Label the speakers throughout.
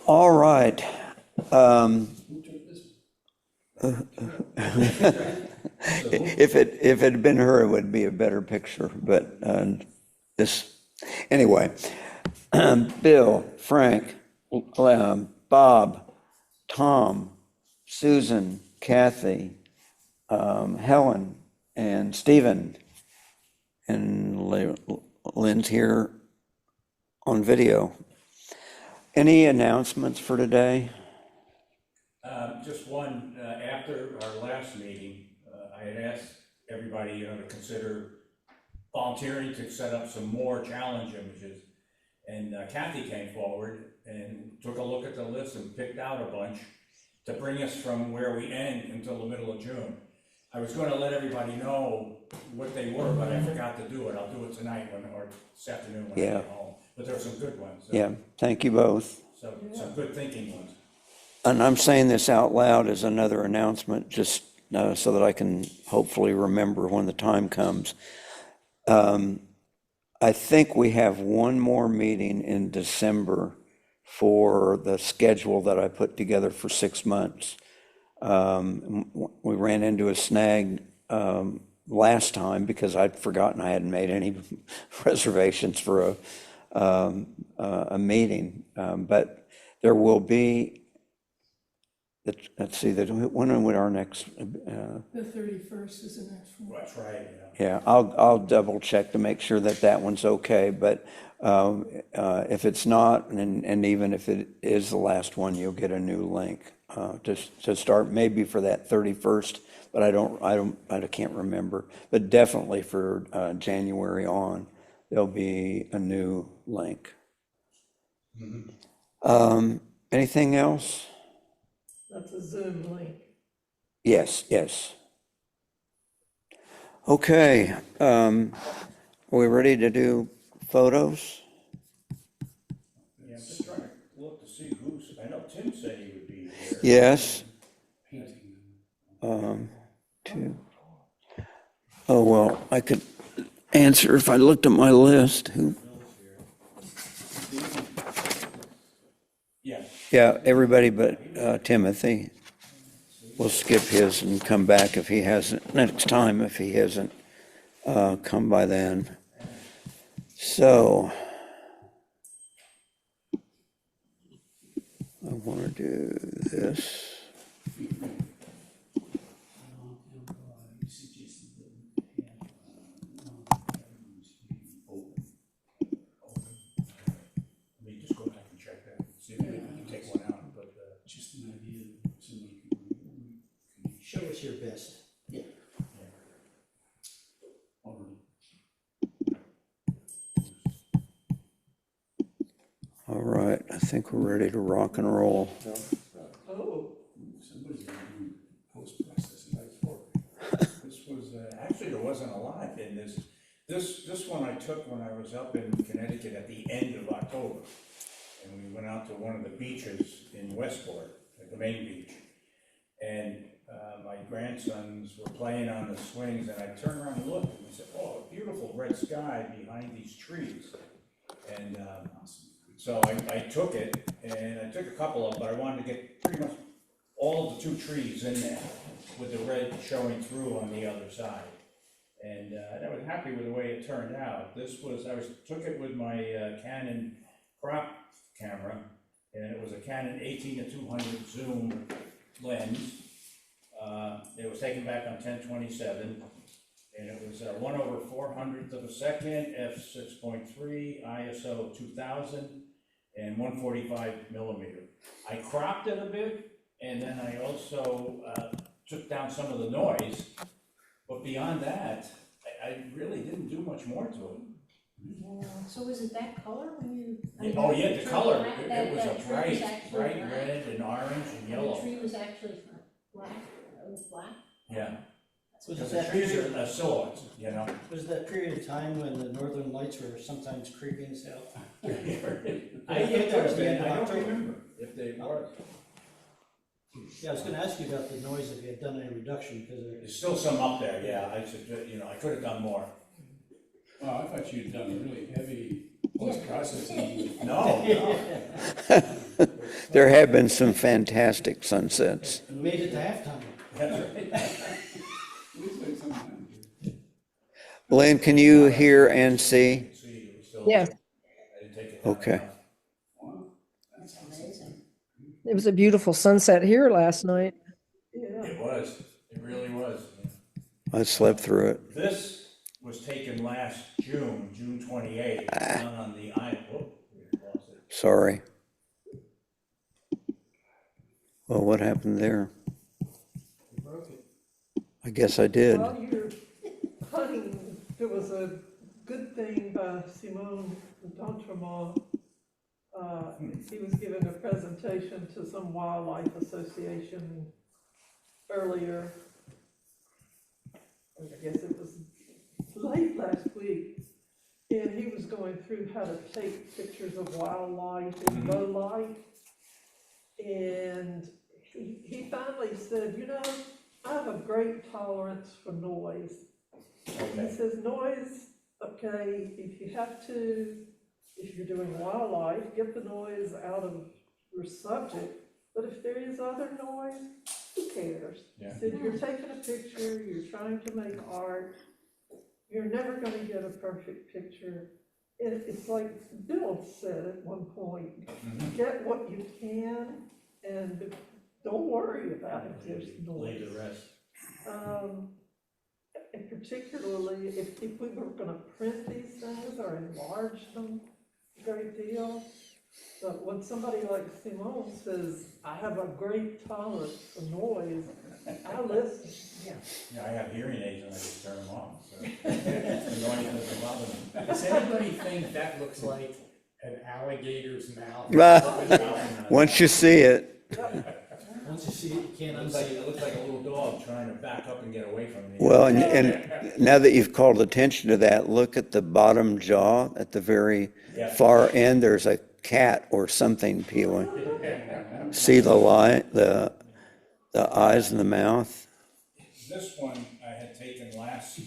Speaker 1: All right. If it had been her, it would be a better picture, but this, anyway. Bill, Frank, Bob, Tom, Susan, Kathy, Helen, and Stephen, and Lynn's here on video. Any announcements for today?
Speaker 2: Just one, after our last meeting, I had asked everybody, to consider volunteering to set up some more challenge images. And Kathy came forward and took a look at the list and picked out a bunch to bring us from where we end until the middle of June. I was going to let everybody know what they were, but I forgot to do it. I'll do it tonight or this afternoon when I get home. But there were some good ones.
Speaker 1: Yeah, thank you both.
Speaker 2: So some good thinking ones.
Speaker 1: And I'm saying this out loud as another announcement, just so that I can hopefully remember when the time comes. I think we have one more meeting in December for the schedule that I put together for 6 months. We ran into a snag last time because I'd forgotten I hadn't made any reservations for a meeting. But there will be, let's see, when would our next?
Speaker 3: The 31st is the next one.
Speaker 2: That's right.
Speaker 1: Yeah, I'll double check to make sure that one's okay, but if it's not, and even if it is the last one, you'll get a new link to start maybe for that 31st, but I can't remember, but definitely for January on, there'll be a new link.
Speaker 2: Mm-hmm.
Speaker 1: Anything else?
Speaker 3: That's a Zoom link.
Speaker 1: Yes. Okay, are we ready to do photos?
Speaker 2: Yeah, I'm just trying to look to see I know Tim said he would be here.
Speaker 1: Yes. Two. Oh, well, I could answer if I looked at my list. Yeah, everybody but Timothy. We'll skip his and come back if he hasn't, next time if he hasn't come by then. So, I want to do this.
Speaker 2: Let me just go back and check that, see if we can take one out, but
Speaker 4: Just an idea, somebody can show us your best. Yeah.
Speaker 1: All right, I think we're ready to rock and roll.
Speaker 3: Oh.
Speaker 4: Somebody's gonna do post-processing for
Speaker 2: this was, actually there wasn't a lot in this. This one I took when I was up in Connecticut at the end of October. And we went out to one of the beaches in Westport, at the main beach. And my grandsons were playing on the swings, and I turned around and looked, and we said, oh, a beautiful red sky behind these trees. And so I took it, and I took a couple of them, but I wanted to get pretty much all of the 2 trees in there with the red showing through on the other side. And I was happy with the way it turned out. Took it with my Canon crop camera, and it was a Canon 18-200 zoom lens. It was taken back on 10/27, and it was 1/400th of a second, f6.3, ISO 2000, and 145 millimeter. I cropped it a bit, and then I also took down some of the noise, but beyond that, I really didn't do much more to it.
Speaker 5: Yeah, so was it that color when you?
Speaker 2: Oh, yeah, the color,
Speaker 5: That-
Speaker 2: it was a
Speaker 5: that tree was
Speaker 2: bright
Speaker 5: actually black?
Speaker 2: red and orange and
Speaker 5: And
Speaker 2: yellow.
Speaker 5: the tree was actually black, it was black?
Speaker 2: Yeah,
Speaker 6: Was
Speaker 2: because
Speaker 6: it
Speaker 2: the
Speaker 6: that
Speaker 2: trees
Speaker 6: period,
Speaker 2: are silhouettes,
Speaker 6: was that period of time when the northern lights were sometimes creeping south?
Speaker 2: I
Speaker 6: thought
Speaker 2: get
Speaker 6: that was
Speaker 2: that,
Speaker 6: the end of
Speaker 2: I don't
Speaker 6: October.
Speaker 2: remember if they were.
Speaker 6: Yeah, I was gonna ask you about the noise, if you had done any reduction, because
Speaker 2: There's still some up there, yeah, I should, I could have done more.
Speaker 4: Oh, I thought you'd done really heavy post-processing.
Speaker 2: No, no.
Speaker 1: There have been some fantastic sunsets.
Speaker 6: We made it to halftime.
Speaker 1: Lynn, can you hear and see?
Speaker 2: See, it was still.
Speaker 3: Yes.
Speaker 2: I didn't take it down
Speaker 1: Okay.
Speaker 2: enough.
Speaker 5: That's amazing.
Speaker 3: It was a beautiful sunset here last night. Yeah.
Speaker 2: It was, it really was.
Speaker 1: I slept through it.
Speaker 2: This was taken last June 28th, down on the island. Whoop, we lost it.
Speaker 1: Sorry. Well, what happened there?
Speaker 6: We broke it.
Speaker 1: I guess I did.
Speaker 3: While you're hunting, there was a good thing by Simone D'Entremont. He was giving a presentation to some wildlife association earlier. I guess it was late last week. And he was going through how to take pictures of wildlife in low light. And he finally said, you know, I have a great tolerance for noise. He
Speaker 2: Okay,
Speaker 3: says noise, okay, if you have to, if you're doing wildlife, get the noise out of your subject, but if there is other noise, who cares?
Speaker 2: Yeah.
Speaker 3: He said, you're taking a picture, you're trying to make art, you're never gonna get a perfect picture. It's like Bill said at one point, get what you can and don't worry about if there's noise.
Speaker 2: leave the rest.
Speaker 3: And particularly if we were gonna print these things or enlarge them a great deal. But when somebody like Simone says, I have a great tolerance for noise, I listen.
Speaker 2: Yeah, I have hearing aids and I just turn them off, so. The noise doesn't bother me.
Speaker 7: Does anybody think that looks like an alligator's mouth?
Speaker 1: Once you see it,
Speaker 6: Once you see it, you can't
Speaker 2: It looks like,
Speaker 6: unsee
Speaker 2: it
Speaker 6: it.
Speaker 2: looks like a little dog trying to back up and get away from me.
Speaker 1: well, and now that you've called attention to that, look at the bottom jaw at the very
Speaker 2: Yeah.
Speaker 1: far end. There's a cat or something peeling. See the light, the eyes and the mouth?
Speaker 2: This one I had taken last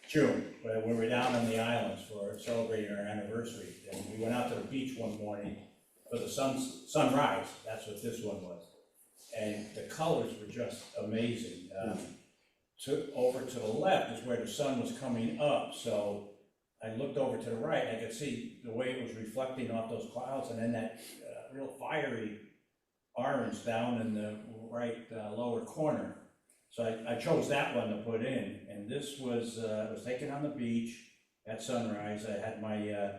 Speaker 2: June, when we were down on the islands for celebrating our anniversary. And we went out to the beach one morning for the sunrise, that's what this one was. And the colors were just amazing. Over to the left is where the sun was coming up, so I looked over to the right, I could see the way it was reflecting off those clouds, and then that real fiery orange down in the right lower corner. So I chose that one to put in, and this was taken on the beach at sunrise. I had my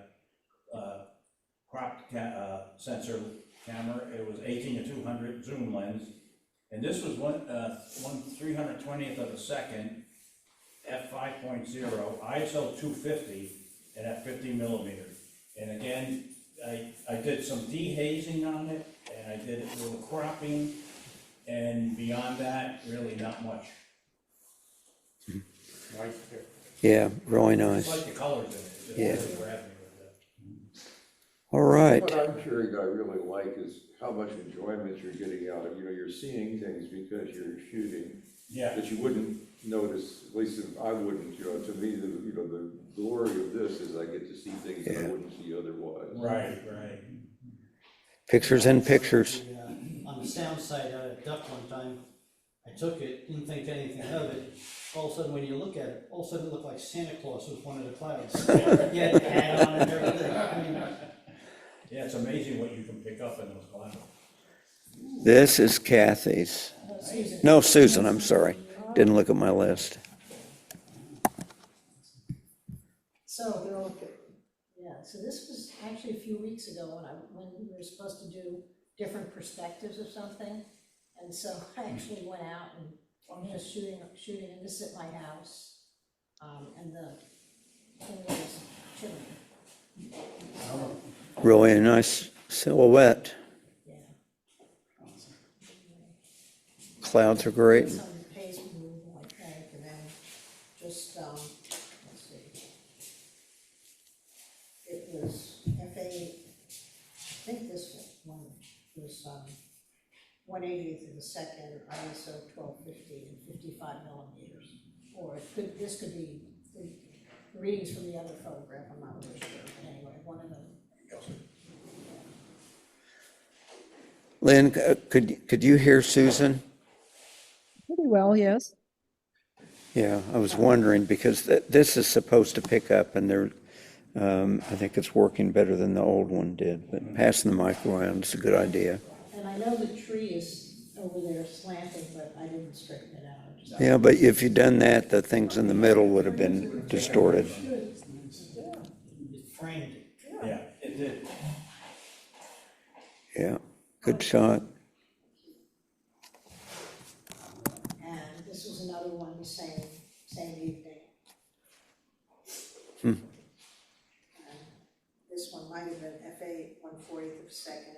Speaker 2: crop sensor camera. It was 18-200 zoom lens, and this was one 320th of a second, f5.0, ISO 250, and at 50 millimeters. And again, I did some dehazing on it, and I did a little cropping, and beyond that, really not much.
Speaker 7: Nice pick.
Speaker 1: Yeah, really
Speaker 2: Just
Speaker 1: nice.
Speaker 2: like the colors in it, it just
Speaker 1: Yeah.
Speaker 2: really grabbed me with it.
Speaker 1: All right.
Speaker 8: What I'm hearing I really like is how much enjoyment you're getting out of, you're seeing things because you're shooting
Speaker 2: Yeah,
Speaker 8: that you wouldn't notice, at least if I wouldn't, to me, the glory of this is I get to see things that I
Speaker 1: Yeah.
Speaker 8: wouldn't see otherwise.
Speaker 2: right.
Speaker 1: Pictures in pictures.
Speaker 6: On the sound side, I had a duck one time. I took it, didn't think anything of it. All of a sudden, when you look at it, all of a sudden it looked like Santa Claus was one of the clouds. You had the hat on and everything. I mean,
Speaker 2: Yeah, it's amazing what you can pick up in those clouds.
Speaker 1: This is Kathy's. No, Susan, I'm sorry. Didn't look at my list.
Speaker 5: So, yeah, so this was actually a few weeks ago when we were supposed to do different perspectives of something. And so I actually went out and was shooting, and this at my house. And the thing was chilling.
Speaker 1: Really a nice silhouette.
Speaker 5: Yeah.
Speaker 1: Clouds are great.
Speaker 5: Some pace removal, I think, and then just, let's see. It was FA, I think this one was, 1/80th of a second, ISO 1250 and 55 millimeters. Or this could be the readings from the other photograph, I'm not really sure, but anyway, one of them.
Speaker 1: Lynn, could you hear Susan?
Speaker 9: Pretty well, yes.
Speaker 1: Yeah, I was wondering because this is supposed to pick up and I think it's working better than the old one did, but passing the mic around is a good idea.
Speaker 5: And I know the tree is over there slanting, but I didn't straighten it out. I just-
Speaker 1: Yeah, but if you'd done that, the things in the middle would have been distorted.
Speaker 6: It framed it.
Speaker 2: Yeah, it did.
Speaker 1: Yeah, good shot.
Speaker 5: And this was another one, the same evening.
Speaker 1: Hmm.
Speaker 5: And this one might have been FA 1/40th of a second,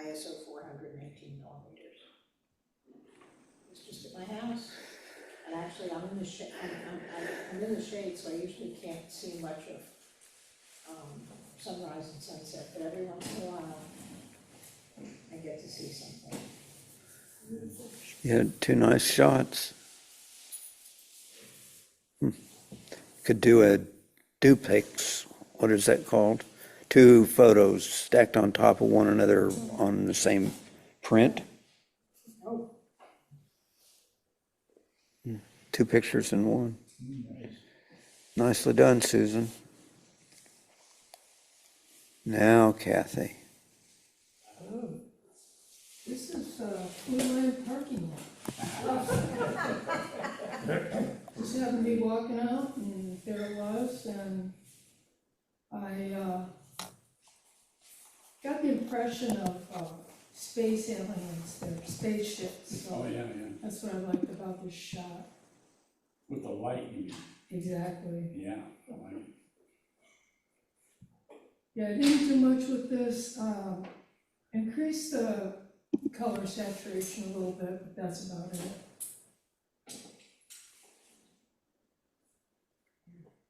Speaker 5: ISO 418 millimeters. It's just at my house, and actually I'm in the shade, I'm in the shade, so I usually can't see much of sunrise and sunset, but every once in a while, I get to see something.
Speaker 1: You had two nice shots. Could do a duplex, what is that called? Two photos stacked on top of one another on the same print.
Speaker 5: Oh,
Speaker 1: Two pictures in one. Nicely done, Susan. Now, Kathy.
Speaker 3: Oh, this is Blue Line parking lot. Just happened to be walking out, and there it was, and I got the impression of space aliens, they're spaceships,
Speaker 7: Oh,
Speaker 3: so
Speaker 7: yeah,
Speaker 3: that's what I liked about this shot.
Speaker 7: with the light, you mean?
Speaker 3: Exactly.
Speaker 7: Yeah, the light.
Speaker 3: Yeah, I didn't do much with this, increase the color saturation a little bit, but that's about it.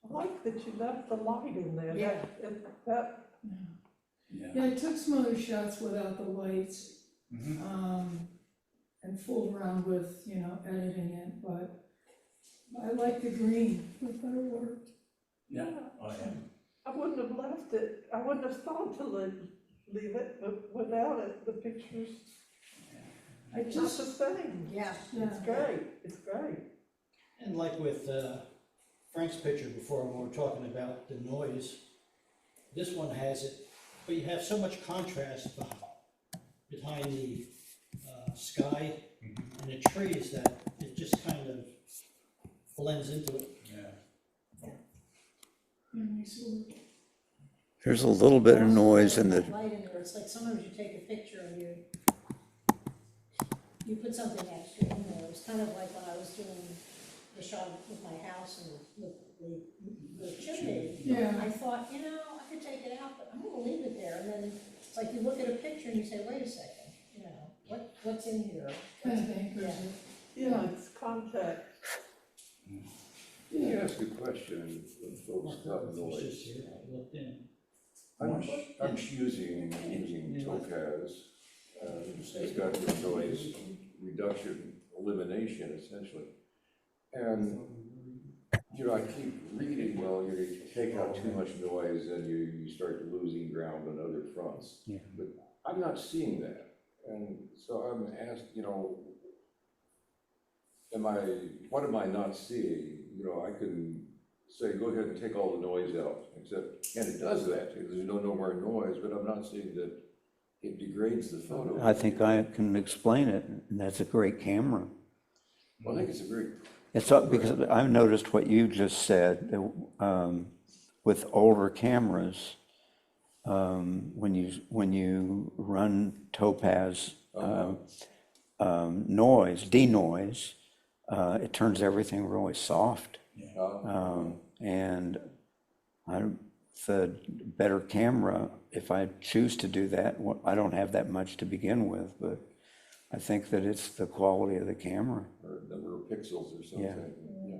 Speaker 3: I like that you left the light in there.
Speaker 5: Yeah.
Speaker 3: Yeah, I took some other shots without the lights,
Speaker 2: Mhm.
Speaker 3: and fooled around with, editing it, but I like the green, I thought it worked.
Speaker 7: Yeah.
Speaker 2: Oh, yeah.
Speaker 3: I wouldn't have left it, I wouldn't have thought to leave it, but without it, the pictures. It's not the same.
Speaker 5: yeah.
Speaker 3: It's great, it's great.
Speaker 6: And like with Frank's picture before, when we were talking about the noise, this one has it, but you have so much contrast behind the sky and the trees that it just kind of blends into it.
Speaker 2: Yeah.
Speaker 1: There's a little bit of noise in the,
Speaker 5: Light in there, it's like sometimes you take a picture and you put something extra in there. It was kind of like when I was doing the shot with my house and the chimney.
Speaker 3: Yeah.
Speaker 5: I thought, I could take it out, but I'm gonna leave it there. And then it's like you look at a picture and you say, wait a second, what's in here?
Speaker 3: Kind of anchors it. Yeah, it's context.
Speaker 8: Let me ask a question, when folks got
Speaker 6: It's
Speaker 8: noise.
Speaker 6: just here, I looked in.
Speaker 8: I'm using Topaz, it's got the noise reduction, elimination essentially. And, I keep reading, well, you take out too much noise and you start losing ground on other fronts.
Speaker 1: Yeah.
Speaker 8: But I'm not seeing that. And so I'm asked, what am I not seeing? I can say, go ahead and take all the noise out, and it does that, because there's no more noise, but I'm not seeing that it degrades the photo.
Speaker 1: I think I can explain it, and that's a great camera.
Speaker 8: Well, I think it's a great,
Speaker 1: It's up because I've noticed what you just said, with older cameras, when you run Topaz denoise, it turns everything really soft. And the better camera, if I choose to do that, I don't have that much to begin with, but I think that it's the quality of the camera.
Speaker 8: or number of pixels or something.
Speaker 1: Yeah.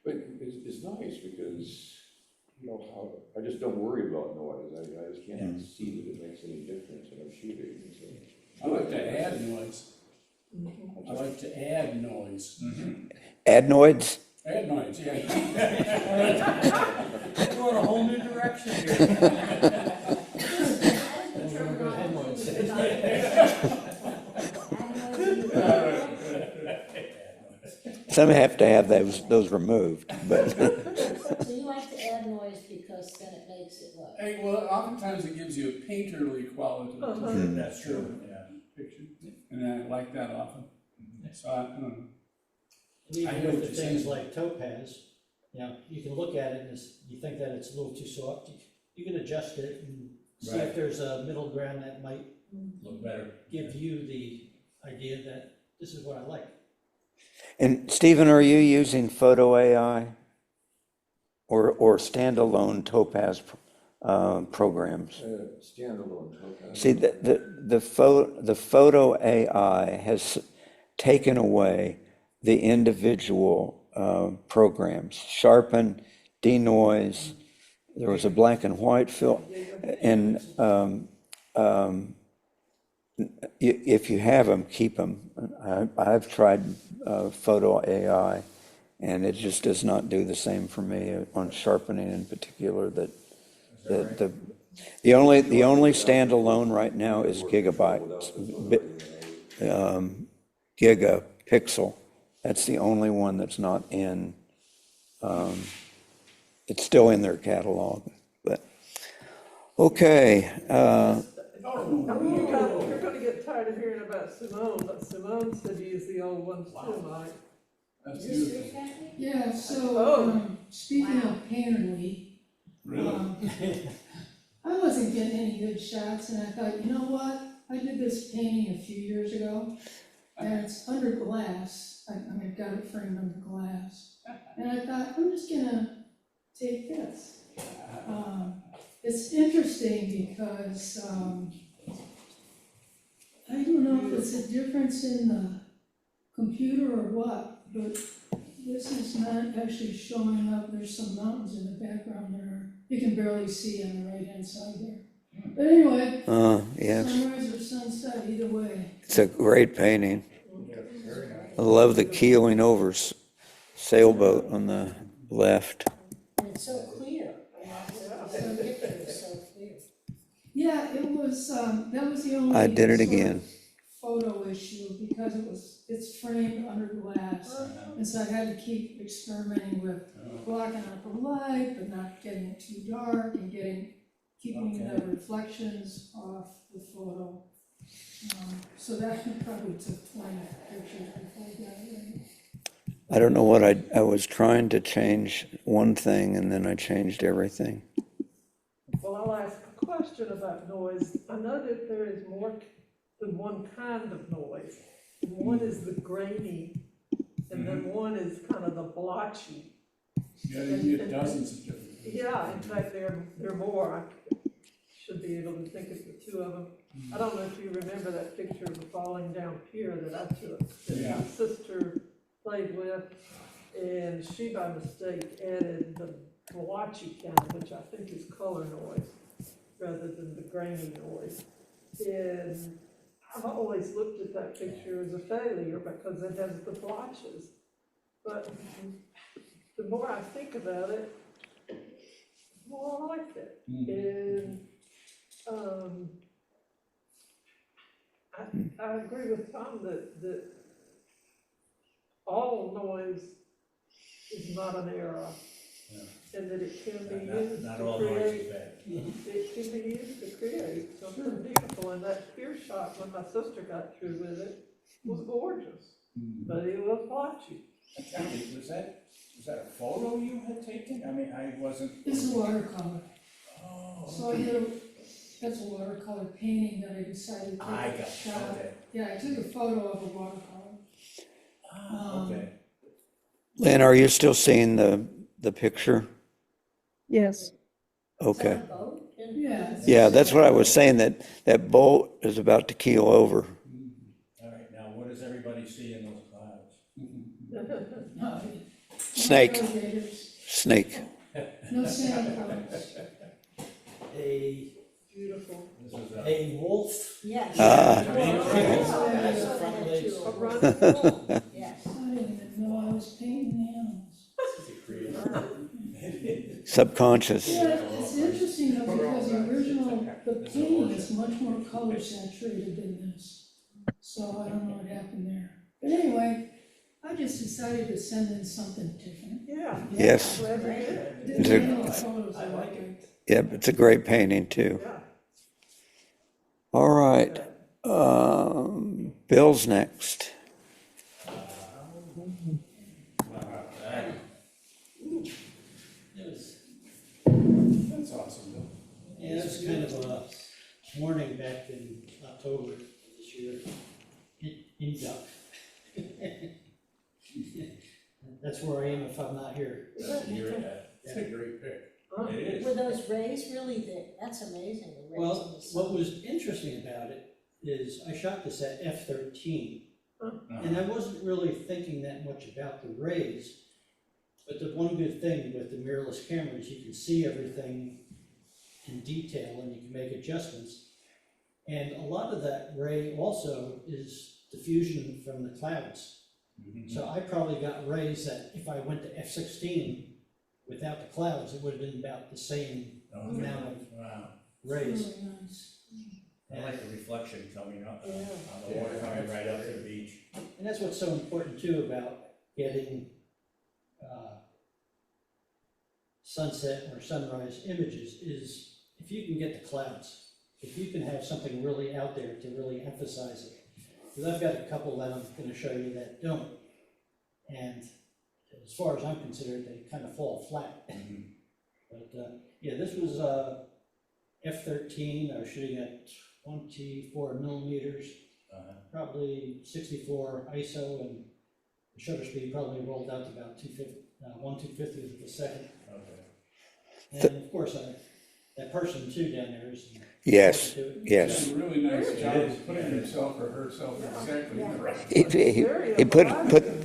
Speaker 8: But it's nice because, I just don't worry about noise. I just can't see that it makes any difference when I'm shooting. So.
Speaker 7: I like to add noise. I like to add noise.
Speaker 1: Adenoids?
Speaker 7: Add noise, yeah. We're going a whole new direction here.
Speaker 1: Some have to have those removed, but
Speaker 5: So you like to add noise because then it makes it look.
Speaker 4: Hey, well, oftentimes it gives you a painterly quality to the
Speaker 2: That's true, yeah.
Speaker 4: picture, and I like that often. So I don't know.
Speaker 6: And
Speaker 4: I
Speaker 6: even
Speaker 4: know
Speaker 6: with
Speaker 4: what
Speaker 6: the
Speaker 4: you're
Speaker 6: things
Speaker 4: saying.
Speaker 6: like topaz, you know, you can look at it and you think that it's a little too soft, you can adjust it and see
Speaker 2: Right.
Speaker 6: if there's a middle ground that might
Speaker 2: Look better.
Speaker 6: give you the idea that this is what I like.
Speaker 1: And Stephen, are you using Photo AI or standalone Topaz programs?
Speaker 8: Standalone topaz.
Speaker 1: See, the Photo AI has taken away the individual programs, sharpen, denoise. There was a black and white film, and if you have them, keep them. I've tried Photo AI, and it just does not do the same for me on sharpening in particular. The only standalone right now is Gigabyte, Gigapixel. That's the only one that's not in. It's still in their catalog, but okay.
Speaker 3: You're gonna get tired of hearing about Simone, but Simone said use the old ones too, Mike.
Speaker 4: That's
Speaker 5: Is this
Speaker 4: beautiful.
Speaker 5: yours, Kathy?
Speaker 10: Yeah, so,
Speaker 3: Oh.
Speaker 10: speaking of painterly,
Speaker 4: Really?
Speaker 10: I wasn't getting any good shots, and I thought, you know what? I did this painting a few years ago, and it's under glass. I mean, I've got it framed under glass. And I thought, I'm just gonna take this. It's interesting because, I don't know if it's a difference in the computer or what, but this is not actually showing up. There's some mountains in the background there. You can barely see on the right-hand side there. But anyway,
Speaker 1: Yes,
Speaker 10: sunrise or sunset, either way.
Speaker 1: it's a great painting.
Speaker 2: Very nice.
Speaker 1: I love the keeling over sailboat on the left.
Speaker 5: And it's so clear. The picture is so clear.
Speaker 10: Yeah, it was, that was the only.
Speaker 1: I did it
Speaker 10: sort of
Speaker 1: again.
Speaker 10: Photo issue because it's framed under glass. And so I had to keep experimenting with blocking out the light, but not getting it too dark and keeping the reflections off the photo. So that probably took 20 pictures before I got it right.
Speaker 1: I don't know what I was trying to change one thing and then I changed everything.
Speaker 3: Well, I'll ask a question about noise. I know that there is more than one kind of noise. One is the grainy, and then one is kind of the blotchy.
Speaker 4: Yeah, you get dozens of different.
Speaker 3: Yeah, in fact, there are more. I should be able to think of the two of them. I don't know if you remember that picture of the falling down pier that I took, that
Speaker 4: Yeah.
Speaker 3: my sister played with, and she by mistake added the blotchy kind, which I think is color noise, rather than the grainy noise. And I've always looked at that picture as a failure because it has the blotches. But the more I think about it, the more I like it. And I agree with Tom that all noise is not an error. And that it can be used
Speaker 2: Not
Speaker 3: to
Speaker 2: all noise
Speaker 3: create,
Speaker 2: is bad.
Speaker 3: it can be used to create something beautiful. And that pier shot, when my sister got through with it, was gorgeous, but it was blotchy.
Speaker 2: Kathy, was that a photo you had taken? I mean, I wasn't.
Speaker 10: It's a watercolor.
Speaker 2: Oh,
Speaker 10: So that's a watercolor painting that I decided to
Speaker 2: I
Speaker 10: take a
Speaker 2: got you,
Speaker 10: shot.
Speaker 2: okay.
Speaker 10: Yeah, I took a photo of a watercolor.
Speaker 2: Okay.
Speaker 1: Lynn, are you still seeing the picture?
Speaker 9: Yes.
Speaker 5: Is
Speaker 1: Okay.
Speaker 5: that a boat?
Speaker 10: Yeah.
Speaker 1: Yeah, that's what I was saying, that boat is about to keel over.
Speaker 2: All right, now what does everybody see in those clouds?
Speaker 10: No,
Speaker 1: Snake,
Speaker 10: no alligators,
Speaker 1: snake.
Speaker 10: no Santa Claus.
Speaker 6: A
Speaker 3: Beautiful.
Speaker 2: This is
Speaker 6: a wolf.
Speaker 5: Yes.
Speaker 1: Ah.
Speaker 5: I saw
Speaker 6: Front
Speaker 5: that
Speaker 6: legs.
Speaker 5: too.
Speaker 3: A running
Speaker 5: Yes.
Speaker 10: I didn't even know I was painting animals.
Speaker 1: Subconscious.
Speaker 10: Yeah, it's interesting though, because the painting is much more color saturated than this. So I don't know what happened there. But anyway, I just decided to send in something different.
Speaker 3: Yeah.
Speaker 1: Yes.
Speaker 3: Glad you did.
Speaker 10: Didn't
Speaker 1: It's a-
Speaker 10: handle the photos
Speaker 7: I
Speaker 10: that
Speaker 7: like
Speaker 10: liked.
Speaker 1: Yeah, it's a great painting too.
Speaker 3: Yeah.
Speaker 1: All right, Bill's next.
Speaker 6: It was,
Speaker 2: That's awesome, Bill.
Speaker 6: yeah, it was kind of a warning back in October of this year, in duck. That's where I am if I'm not here.
Speaker 2: It's a great pick. It is.
Speaker 5: Were those rays really that's amazing, the rays in
Speaker 6: Well,
Speaker 5: the sun.
Speaker 6: what was interesting about it is I shot this at f/13, and I wasn't really thinking that much about the rays. But the one good thing with the mirrorless cameras, you can see everything in detail and you can make adjustments. And a lot of that ray also is diffusion from the clouds. So I probably got rays that if I went to f/16 without the clouds, it would have been about the same amount of
Speaker 2: Wow.
Speaker 6: rays.
Speaker 10: Really nice.
Speaker 2: I like the reflection coming up on
Speaker 3: Yeah.
Speaker 2: the water coming right up to the beach.
Speaker 6: And that's what's so important too about getting sunset or sunrise images is if you can get the clouds, if you can have something really out there to really emphasize it. Because I've got a couple that I'm going to show you that don't. And as far as I'm concerned, they kind of fall flat. But yeah, this was f/13. I was shooting at 24 millimeters, probably 64 ISO, and the shutter speed probably rolled out to about 1/250th of a second.
Speaker 2: Okay.
Speaker 6: And of course, that person too down there is.
Speaker 1: Yes,
Speaker 2: Did
Speaker 1: yes.
Speaker 2: a really nice job of putting himself or herself exactly right.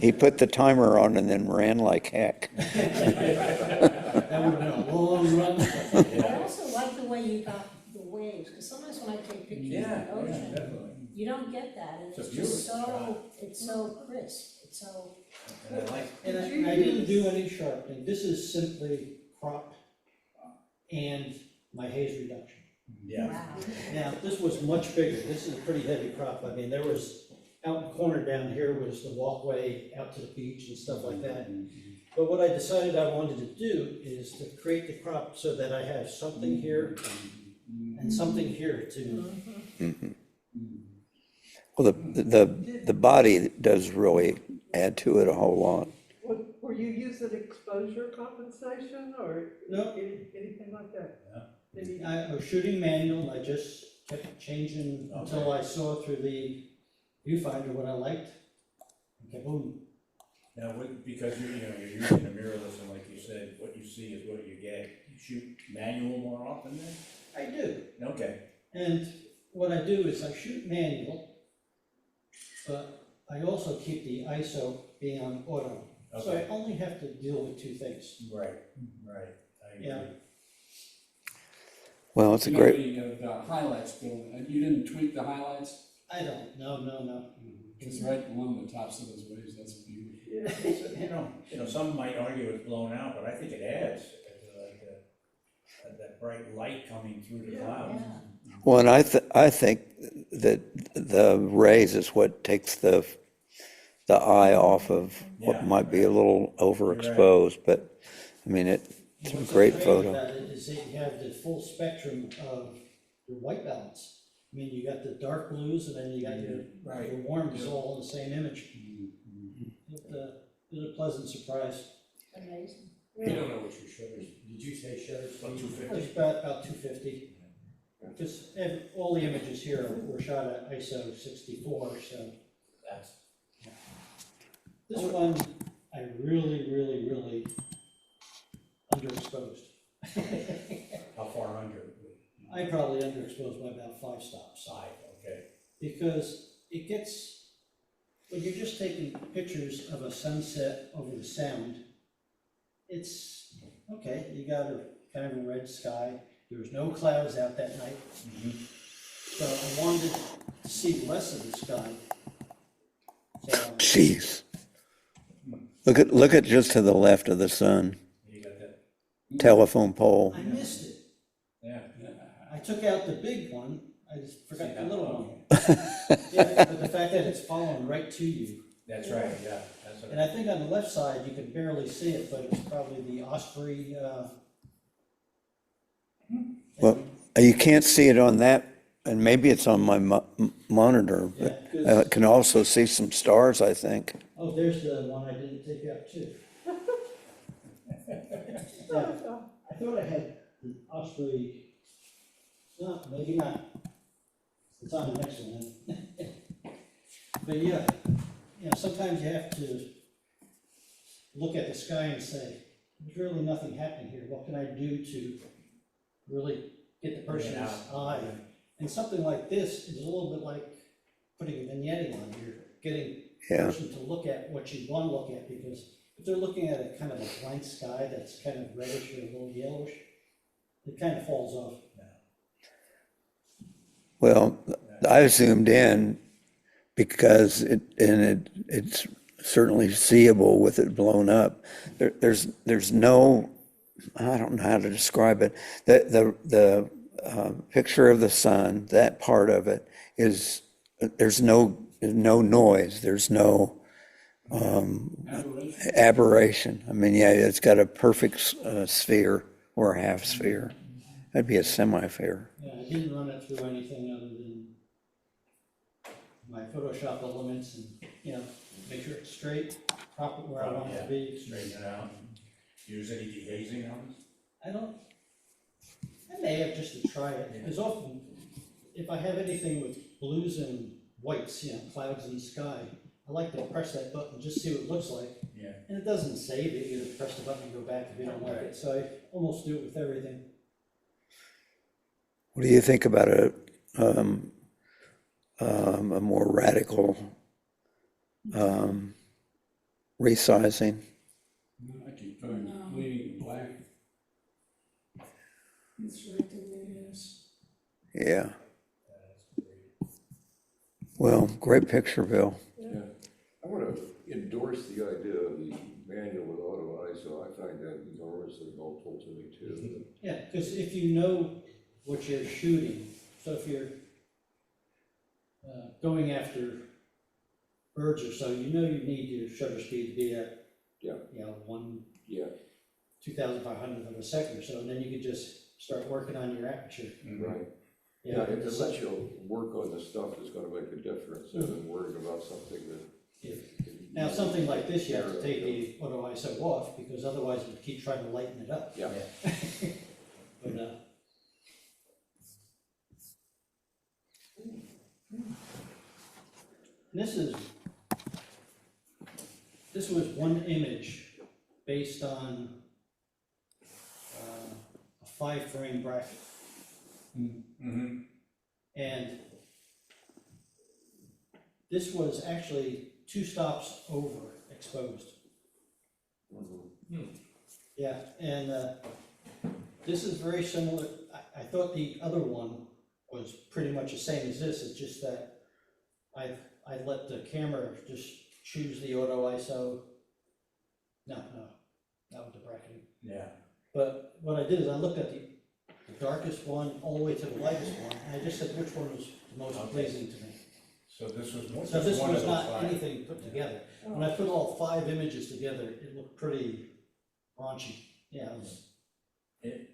Speaker 1: He put the timer on and then ran like heck.
Speaker 6: That would have been a long run.
Speaker 5: I also like the way you got the waves, because sometimes when I take pictures of
Speaker 2: Yeah,
Speaker 5: the ocean,
Speaker 2: definitely.
Speaker 5: you don't get that, and
Speaker 2: It's a
Speaker 5: it's just
Speaker 2: beautiful shot.
Speaker 5: it's so crisp, it's so.
Speaker 2: And I like,
Speaker 6: And I didn't do any sharpening. This is simply crop and my haze reduction.
Speaker 2: yeah.
Speaker 5: Wow.
Speaker 6: Now, this was much bigger. This is a pretty heavy crop. I mean, there was, out in the corner down here was the walkway out to the beach and stuff like that. But what I decided I wanted to do is to create the crop so that I have something here and something here to,
Speaker 1: Well, the body does really add to it a whole lot.
Speaker 3: Were you using exposure compensation or
Speaker 6: No.
Speaker 3: anything like that? Any-
Speaker 6: I was shooting manual. I just kept changing until I saw through the viewfinder what I liked. Okay, boom.
Speaker 2: Now, because you're using a mirrorless, and like you said, what you see is what you get. You shoot manual more often then?
Speaker 6: I do.
Speaker 2: Okay.
Speaker 6: And what I do is I shoot manual, but I also keep the ISO being on auto. So I
Speaker 2: Okay.
Speaker 6: only have to deal with two things.
Speaker 2: Right. I agree.
Speaker 6: Yeah.
Speaker 1: Well, it's a
Speaker 4: You
Speaker 1: great,
Speaker 4: know, the highlights, Bill, and you didn't tweak the highlights?
Speaker 6: I don't, no.
Speaker 4: Because right along the tops of those waves, that's beautiful.
Speaker 3: Yeah.
Speaker 2: Some might argue it's blown out, but I think it adds, that bright light coming through the clouds.
Speaker 5: Yeah.
Speaker 1: well, and I think that the rays is what takes the eye off of what
Speaker 2: Yeah.
Speaker 1: might be a little overexposed, but I mean, it's a
Speaker 6: What's
Speaker 1: great
Speaker 6: great
Speaker 1: photo.
Speaker 6: about it is that you have the full spectrum of your white balance. I mean, you got the dark blues and then you got your warms all in the same image. It was a pleasant surprise.
Speaker 5: Amazing.
Speaker 7: You don't know what your shutters, did you say shutters?
Speaker 2: About 250?
Speaker 6: It's about 250. Because all the images here were shot at ISO 64, so.
Speaker 2: That's,
Speaker 6: This one, I really underexposed.
Speaker 2: how far under?
Speaker 6: I probably underexposed by about 5 stops.
Speaker 2: 5, okay.
Speaker 6: Because it gets, when you're just taking pictures of a sunset over the sound, it's, okay, you got a kind of a red sky, there was no clouds out that night. So I wanted to see less of the sky. So,
Speaker 1: Jeez. Look at just to the left of the sun,
Speaker 2: You got that?
Speaker 1: telephone pole.
Speaker 6: I missed it.
Speaker 2: Yeah.
Speaker 6: I took out the big one, I just forgot
Speaker 2: See
Speaker 6: the
Speaker 2: that?
Speaker 6: little
Speaker 2: Oh.
Speaker 6: one. Yeah, but the fact that it's following right to you,
Speaker 2: That's right, yeah, that's
Speaker 6: And
Speaker 2: what,
Speaker 6: I think on the left side, you can barely see it, but it's probably the osprey,
Speaker 1: Well, you can't see it on that, and maybe it's on my monitor, but
Speaker 6: Yeah, 'cause-
Speaker 1: I can also see some stars, I think.
Speaker 6: oh, there's the one I didn't take out too. Yeah, I thought I had the osprey, no, maybe not. It's on the next one then. But yeah, sometimes you have to look at the sky and say, there's really nothing happening here. What can I do to really get the person's eye? And something like this is a little bit like putting a vignette on. You're getting the
Speaker 1: Yeah.
Speaker 6: person to look at what you want to look at, because if they're looking at a kind of a blank sky that's kind of reddish or a little yellowish, it kind of falls off.
Speaker 1: Well, I zoomed in because it's certainly seeable with it blown up. There's no, I don't know how to describe it. The picture of the sun, that part of it is, there's no noise, there's no aberration. I mean, yeah, it's got a perfect sphere or a half sphere. That'd be a semi-sphere.
Speaker 6: Yeah, I didn't run it through anything other than my Photoshop elements and, make sure it's straight, proper where I want it to be.
Speaker 2: straighten it out. Use any dehazing on it?
Speaker 6: I may have just to try it, because often, if I have anything with blues and whites, clouds in the sky, I like to press that button, just see what it looks like.
Speaker 2: Yeah.
Speaker 6: And it doesn't save it, you just press the button and go back if you don't like it, so I almost do it with everything.
Speaker 1: What do you think about a more radical resizing?
Speaker 4: I keep trying bleeding black.
Speaker 10: It's right the way it is.
Speaker 1: Yeah. Well, great picture, Bill.
Speaker 8: Yeah, I want to endorse the idea of the manual with auto ISO. I find that enormously helpful to me too.
Speaker 6: Yeah, because if you know what you're shooting, so if you're going after birds or so, you need your shutter speed to be at,
Speaker 8: Yeah.
Speaker 6: 2,500th of a second or so, and then you could just start working on your aperture.
Speaker 8: Right. Yeah, it lets you work on the stuff that's going to make a difference, rather than worrying about something that.
Speaker 6: Yeah. Now, something like this, you have to take the auto ISO off, because otherwise it would keep trying to lighten it up.
Speaker 8: Yeah.
Speaker 6: But, this was one image based on a 5-frame bracket.
Speaker 2: Mm-hmm.
Speaker 6: And this was actually 2 stops over exposed. Yeah, and this is very similar. I thought the other one was pretty much the same as this. It's just that I let the camera just choose the auto ISO. No, not with the bracketing.
Speaker 2: Yeah.
Speaker 6: But what I did is I looked at the darkest one all the way to the lightest one, and I just said which one was the most pleasing to me.
Speaker 2: So this was
Speaker 6: So this
Speaker 2: one of
Speaker 6: was
Speaker 2: those
Speaker 6: not
Speaker 2: 5.
Speaker 6: anything put together. When I put all 5 images together, it looked pretty raunchy. Yeah, it was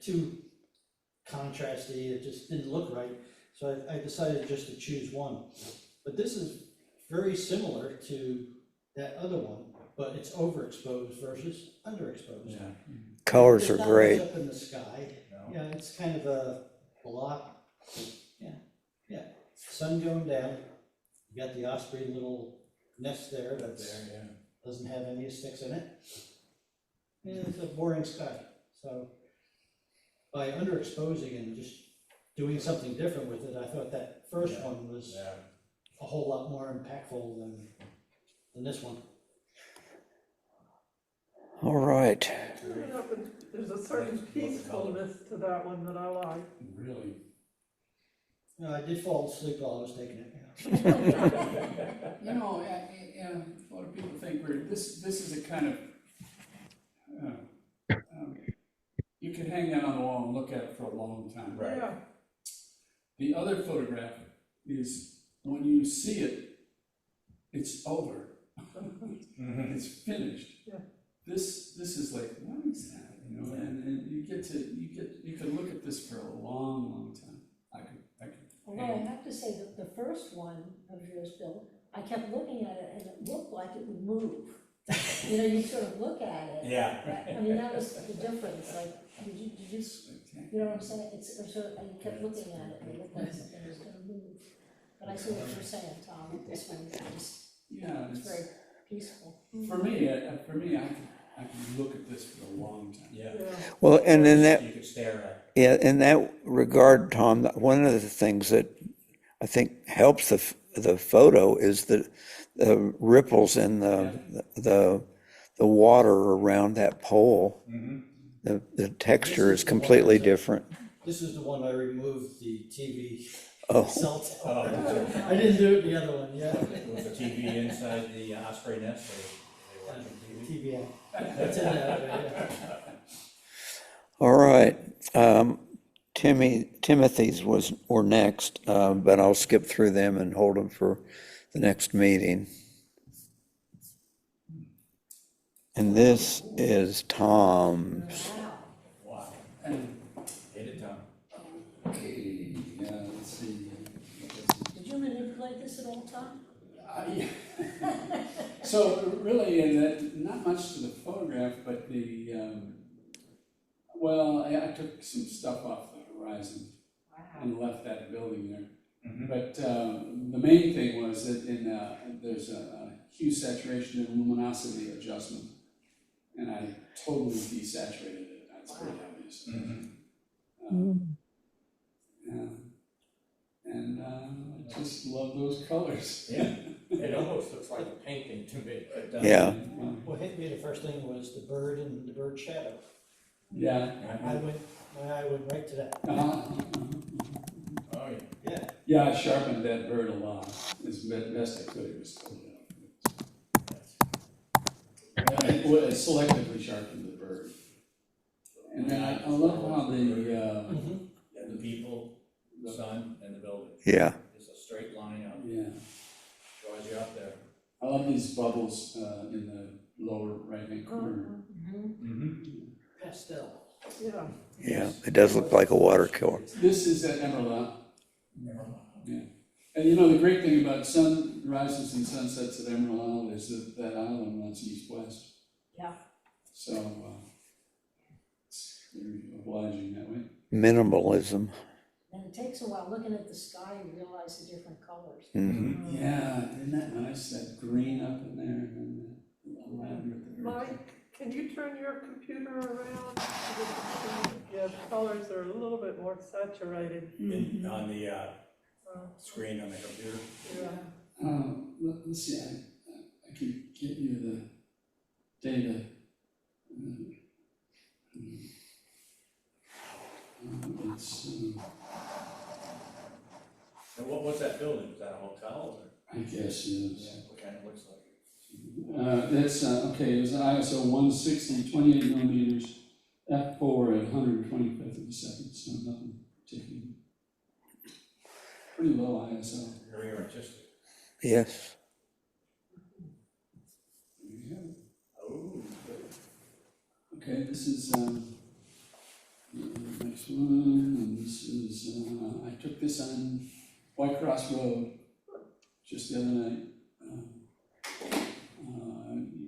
Speaker 6: too contrasty, it just didn't look right. So I decided just to choose one. But this is very similar to that other one, but it's overexposed versus underexposed.
Speaker 2: Yeah.
Speaker 1: Colors are
Speaker 6: There's not
Speaker 1: great.
Speaker 6: much up in the sky.
Speaker 2: No.
Speaker 6: Yeah, it's kind of a block. Yeah. Sun going down. You got the osprey little nest there
Speaker 2: Up
Speaker 6: that's
Speaker 2: there, yeah.
Speaker 6: doesn't have any sticks in it. And it's a boring sky. So by underexposing and just doing something different with it, I thought that first one was
Speaker 2: Yeah.
Speaker 6: a whole lot more impactful than this one.
Speaker 1: All right.
Speaker 3: There's a certain peacefulness to that one that I like.
Speaker 4: Really?
Speaker 6: No, I did fall asleep while I was taking it.
Speaker 4: You know, and a lot of people think this is a kind of, you can hang that on the wall and look at it for a long time.
Speaker 2: Right.
Speaker 3: Yeah,
Speaker 4: The other photograph is, when you see it, it's over. It's finished.
Speaker 3: Yeah.
Speaker 4: This is like, what is that, you know, and you can look at this for a long, long time. I could.
Speaker 5: Although I have to say that the first one of yours, Bill, I kept looking at it and it looked like it would move. You know, you sort of look at it.
Speaker 2: Yeah.
Speaker 5: I mean, that was the difference, like, did you, you know what I'm saying? It's sort of, I kept looking at it and it looked like something was gonna move. But I see what you're saying, Tom, with this one,
Speaker 4: Yeah,
Speaker 5: it's very peaceful.
Speaker 4: for me, I can look at this for a long time.
Speaker 2: Yeah.
Speaker 3: Yeah.
Speaker 1: Well, and in that,
Speaker 2: You could stare at.
Speaker 1: yeah, in that regard, Tom, one of the things that I think helps the photo is the ripples in the water around that pole. The texture is completely different.
Speaker 6: This is the one I removed the TV
Speaker 1: Oh,
Speaker 6: cell tower. I didn't do it the other one, yeah.
Speaker 2: With the TV inside the osprey nest, they watching TV.
Speaker 6: TV, that's in there, yeah.
Speaker 1: all right. Timothy's were next, but I'll skip through them and hold them for the next meeting. And this is Tom's.
Speaker 2: Wow.
Speaker 4: And,
Speaker 2: Hit it, Tom.
Speaker 4: okay, let's see.
Speaker 5: Did you manipulate this at all, Tom?
Speaker 4: So really, in that, not much to the photograph, but the, well, I took some stuff off the horizon
Speaker 5: Wow.
Speaker 4: and left that building there.
Speaker 2: Mhm.
Speaker 4: But the main thing was that there's a hue saturation and luminosity adjustment, and I totally desaturated it. That's pretty obvious. Yeah. And I just love those colors.
Speaker 2: Yeah.
Speaker 7: It almost looks like a painting to me, but.
Speaker 1: Yeah.
Speaker 6: What hit me the first thing was the bird and the bird shadow.
Speaker 4: Yeah.
Speaker 6: My eye went right to that.
Speaker 2: Oh, yeah.
Speaker 6: Yeah.
Speaker 4: Yeah, I sharpened that bird a lot, as best I could. It was still, I selectively sharpened the bird. And then I love how
Speaker 2: Yeah, the people, the sun, and the building.
Speaker 1: Yeah.
Speaker 2: It's a straight line up,
Speaker 4: yeah,
Speaker 2: draws you up there.
Speaker 4: I love these bubbles in the lower right-hand corner.
Speaker 6: Pastel.
Speaker 3: Yeah.
Speaker 1: Yeah, it does look like a watercolor.
Speaker 4: This is at Emerald Isle. Yeah. And you know, the great thing about sunrises and sunsets at Emerald Isle is that island runs east-west.
Speaker 5: Yeah.
Speaker 4: So it's very obliging that way.
Speaker 1: Minimalism.
Speaker 5: And it takes a while, looking at the sky, you realize the different colors.
Speaker 4: Yeah, isn't that nice? That green up in there and then the lavender at the very top.
Speaker 3: Mike, can you turn your computer around? Yeah, the colors are a little bit more saturated.
Speaker 2: On the screen on the computer.
Speaker 3: Yeah.
Speaker 4: Let's see, I can get you the data. It's,
Speaker 2: And what's that building? Is that a hotel or?
Speaker 4: I guess, yes.
Speaker 2: What kind of looks like?
Speaker 4: That's, okay, it was ISO 160, 28 millimeters, f4 at 125th of a second, so nothing particular. Pretty low ISO.
Speaker 2: Very artistic.
Speaker 1: Yes.
Speaker 4: There you have it.
Speaker 2: Oh.
Speaker 4: Okay, this is, the next one, and this is, I took this on White Cross Road just the other night.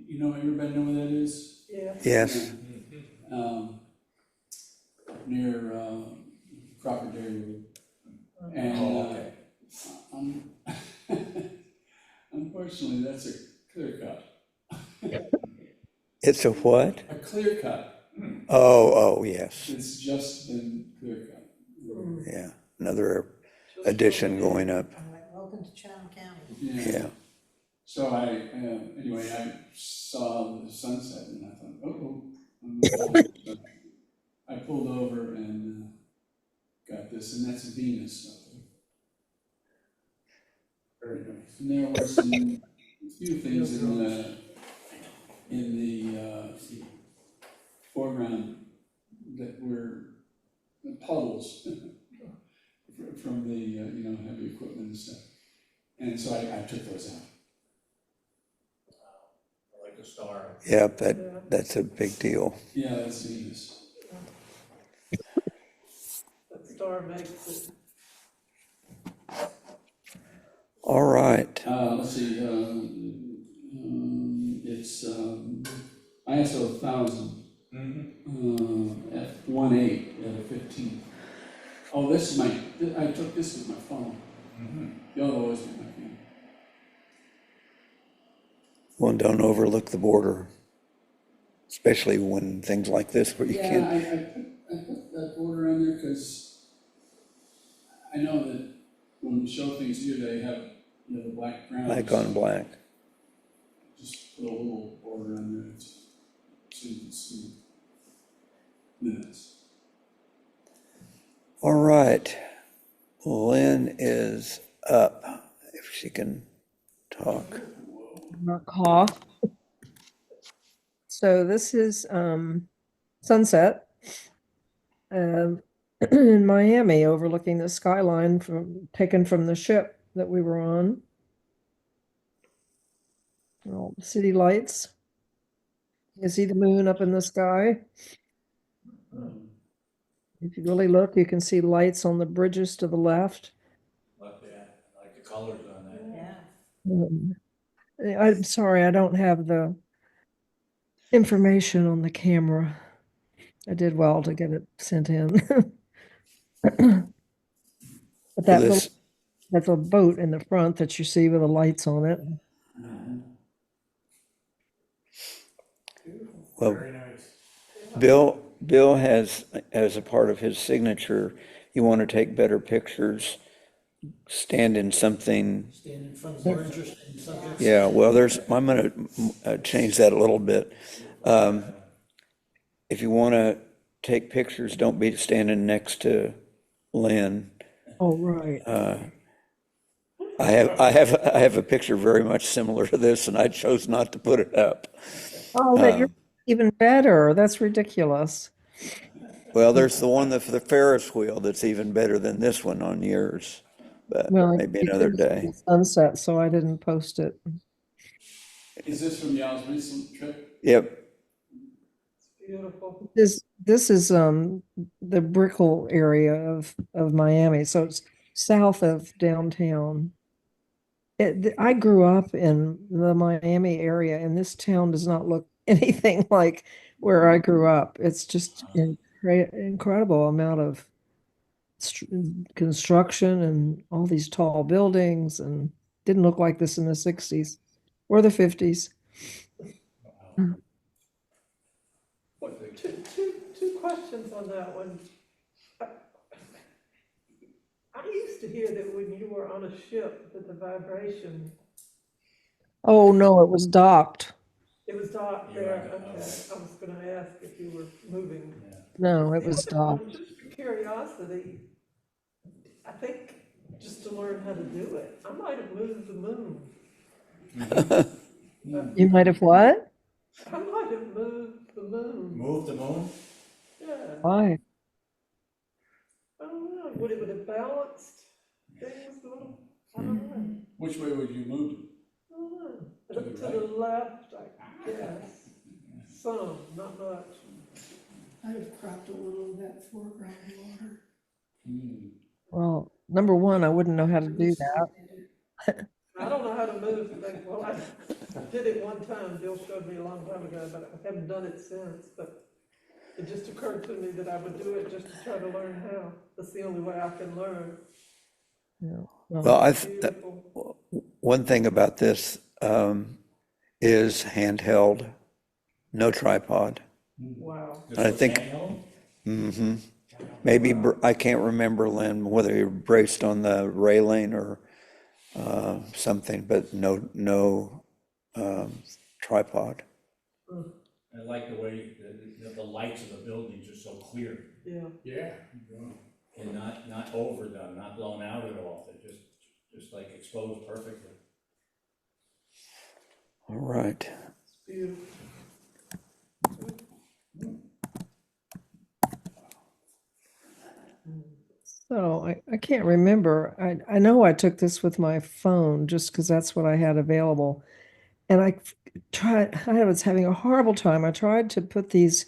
Speaker 4: You know, everybody know where that is?
Speaker 3: Yeah.
Speaker 1: Yes.
Speaker 4: Near Crawford Dairy Road. And
Speaker 2: okay.
Speaker 4: unfortunately, that's a clear cut.
Speaker 1: It's a what?
Speaker 4: A clear cut.
Speaker 1: Oh, yes.
Speaker 4: It's just been clear cut.
Speaker 1: Yeah. Another addition going up.
Speaker 5: All right, welcome to Chatham County.
Speaker 1: Yeah.
Speaker 4: So anyway, I saw the sunset and I thought, So I pulled over and got this, and that's Venus. Very nice. And there were some few things in the foreground that were puddles from the heavy equipment and stuff. And so I took those out.
Speaker 2: the star.
Speaker 1: Yep,
Speaker 3: Yeah.
Speaker 1: that's a big deal.
Speaker 4: Yeah, that's Venus.
Speaker 3: That star makes it.
Speaker 1: All right.
Speaker 4: Let's see, it's, ISO 1000, f 1.8 at a 15. Oh, this is I took this with my phone. The other was with my phone.
Speaker 1: Well, don't overlook the border, especially when things like this where you
Speaker 4: Yeah,
Speaker 1: can't.
Speaker 4: I put that border on there because I know that when we show things here, they have, the black ground.
Speaker 1: Black on black.
Speaker 4: Just put a little border on there so you can see minutes.
Speaker 1: All right. Lynn is up, if she can talk.
Speaker 9: Not cough. So this is sunset in Miami, overlooking the skyline taken from the ship that we were on. All the city lights. You see the moon up in the sky. If you really look, you can see lights on the bridges to the left.
Speaker 2: But yeah, I like the colors on that.
Speaker 5: Yeah.
Speaker 9: I'm sorry, I don't have the information on the camera. I did well to get it sent in. But
Speaker 1: Well,
Speaker 9: that's a boat in the front that you see with the lights on it.
Speaker 1: well,
Speaker 7: Very nice.
Speaker 1: Bill has, as a part of his signature, you want to take better pictures, stand in something.
Speaker 6: Stand in front of more interesting subjects.
Speaker 1: Yeah, well, I'm going to change that a little bit. If you want to take pictures, don't be standing next to Lynn.
Speaker 9: Oh, right.
Speaker 1: I have a picture very much similar to this, and I chose not to put it up.
Speaker 9: Oh, that you're even better. That's ridiculous.
Speaker 1: Well, there's the one for the Ferris wheel that's even better than this one on yours, but
Speaker 9: Well,
Speaker 1: maybe
Speaker 9: it
Speaker 1: another
Speaker 9: is
Speaker 1: day.
Speaker 9: sunset, so I didn't post it.
Speaker 4: Is this from y'all's recent trip?
Speaker 1: Yep.
Speaker 3: Beautiful.
Speaker 9: This is the Brickell area of Miami, so it's south of downtown. I grew up in the Miami area, and this town does not look anything like where I grew up. It's just incredible amount of construction and all these tall buildings, and didn't look like this in the 60s or the 50s.
Speaker 3: Well, two questions on that one. I used to hear that when you were on a ship, that the vibration,
Speaker 9: Oh, no, it was docked.
Speaker 3: it was docked
Speaker 2: You're
Speaker 3: there.
Speaker 2: right.
Speaker 3: Okay, I was gonna ask if you were moving.
Speaker 9: No, it
Speaker 3: The
Speaker 9: was
Speaker 3: other one,
Speaker 9: docked.
Speaker 3: just for curiosity, I think just to learn how to do it, I might have moved the moon.
Speaker 9: You might have what?
Speaker 3: I might have moved the moon.
Speaker 2: Move the moon?
Speaker 3: Yeah,
Speaker 9: Why?
Speaker 3: I don't know, would it have balanced things a little? I don't know.
Speaker 4: Which way would you move?
Speaker 3: I don't know.
Speaker 4: To the
Speaker 3: To the left, I guess. Some, not much.
Speaker 10: I'd have cropped a little of that foreground water.
Speaker 9: Well, number one, I wouldn't know how to do that.
Speaker 3: I don't know how to move things. Well, I did it one time. Bill showed me a long time ago, but I haven't done it since. But it just occurred to me that I would do it just to try to learn how. That's the only way I can learn.
Speaker 9: Yeah.
Speaker 1: Well,
Speaker 3: Beautiful.
Speaker 1: one thing about this is handheld, no tripod.
Speaker 3: Wow.
Speaker 2: This
Speaker 1: I
Speaker 2: was
Speaker 1: think-
Speaker 2: handheld?
Speaker 1: Maybe, I can't remember, Lynn, whether you're braced on the railing or something, but no tripod.
Speaker 2: I like the way the lights of the buildings are so clear
Speaker 3: Yeah.
Speaker 7: Yeah.
Speaker 2: and not overdone, not blown out at all. They're just like exposed perfectly.
Speaker 1: All right.
Speaker 3: Beautiful.
Speaker 9: So I can't remember. I know I took this with my phone just because that's what I had available. And I was having a horrible time. I tried to put these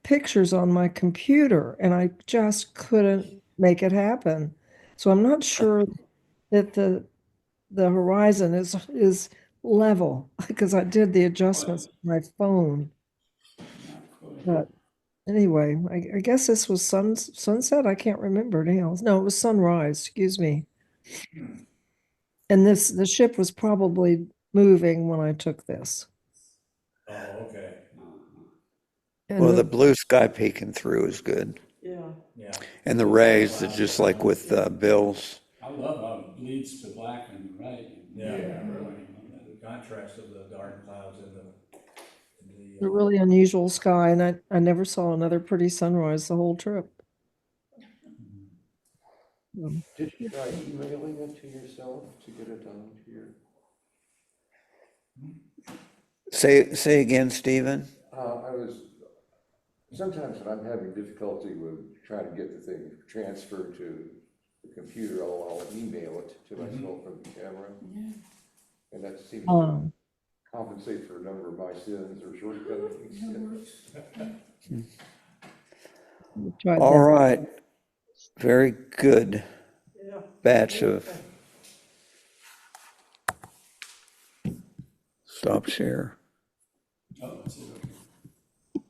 Speaker 9: pictures on my computer and I just couldn't make it happen. So I'm not sure that the horizon is level because I did the adjustments on my phone.
Speaker 4: Not quite.
Speaker 9: But anyway, I guess this was sunset. I can't remember now. No, it was sunrise, excuse me. And the ship was probably moving when I took this.
Speaker 2: Oh, okay,
Speaker 1: Well, the
Speaker 9: And
Speaker 1: blue sky peeking through is good.
Speaker 3: Yeah,
Speaker 2: yeah.
Speaker 1: And the rays, are just like with Bill's.
Speaker 4: I love how it bleeds to black on the right.
Speaker 2: Yeah,
Speaker 4: really.
Speaker 2: the contrast of the dark clouds and
Speaker 9: a really unusual sky, and I never saw another pretty sunrise the whole trip.
Speaker 8: Did you try emailing it to yourself to get it done to your?
Speaker 1: Say again, Stephen?
Speaker 8: Sometimes when I'm having difficulty with trying to get the thing transferred to the computer, I'll email it to myself from the camera. And that seems to
Speaker 9: Um,
Speaker 8: compensate for a number of my sins or shortcomings.
Speaker 9: tried
Speaker 1: All
Speaker 9: that.
Speaker 1: right. Very good
Speaker 3: yeah.
Speaker 1: batch of stop share.
Speaker 4: Oh, that's it, okay.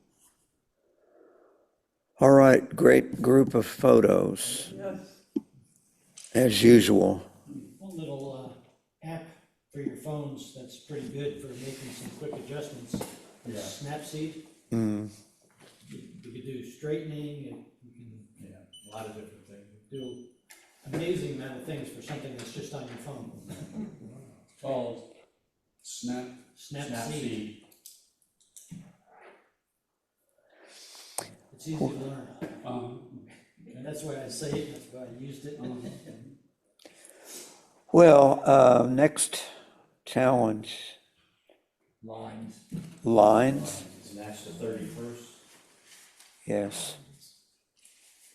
Speaker 1: All right, great group of photos,
Speaker 3: Yes,
Speaker 1: as usual.
Speaker 6: One little app for your phones that's pretty good for making some quick adjustments.
Speaker 2: Yeah.
Speaker 6: Snapseed.
Speaker 1: Mm.
Speaker 6: You could do straightening, and you can
Speaker 2: yeah, a lot of different things.
Speaker 6: do amazing amount of things for something that's just on your phone.
Speaker 4: It's called Snapseed.
Speaker 6: Snapseed. It's easy to learn. And that's why I say it, that's why I used it.
Speaker 1: Well, next challenge,
Speaker 7: Lines.
Speaker 1: lines.
Speaker 2: And that's the 31st.
Speaker 1: Yes.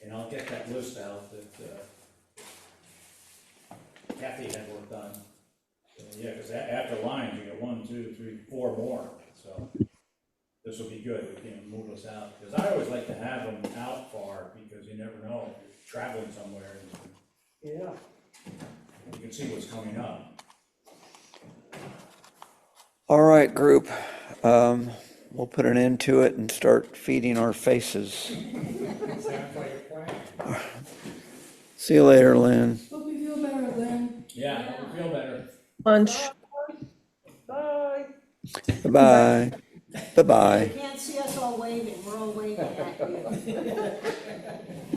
Speaker 2: And I'll get that list out that Kathy had worked on. Yeah, because after lines, you get 1, 2, 3, 4 more, so this will be good, we can move us out. Because I always like to have them out far, because you never know, if you're traveling somewhere, and
Speaker 3: yeah.
Speaker 2: you can see what's coming up.
Speaker 1: All right, group. We'll put an end to it and start feeding our faces.
Speaker 7: Sounds like a plan.
Speaker 1: See you later, Lynn.
Speaker 10: Hope you feel better, Lynn.
Speaker 2: Yeah, I feel better.
Speaker 9: Lunch.
Speaker 3: Bye.
Speaker 1: Bye-bye. Bye-bye.
Speaker 5: You can't see us all waving, we're all waving at you.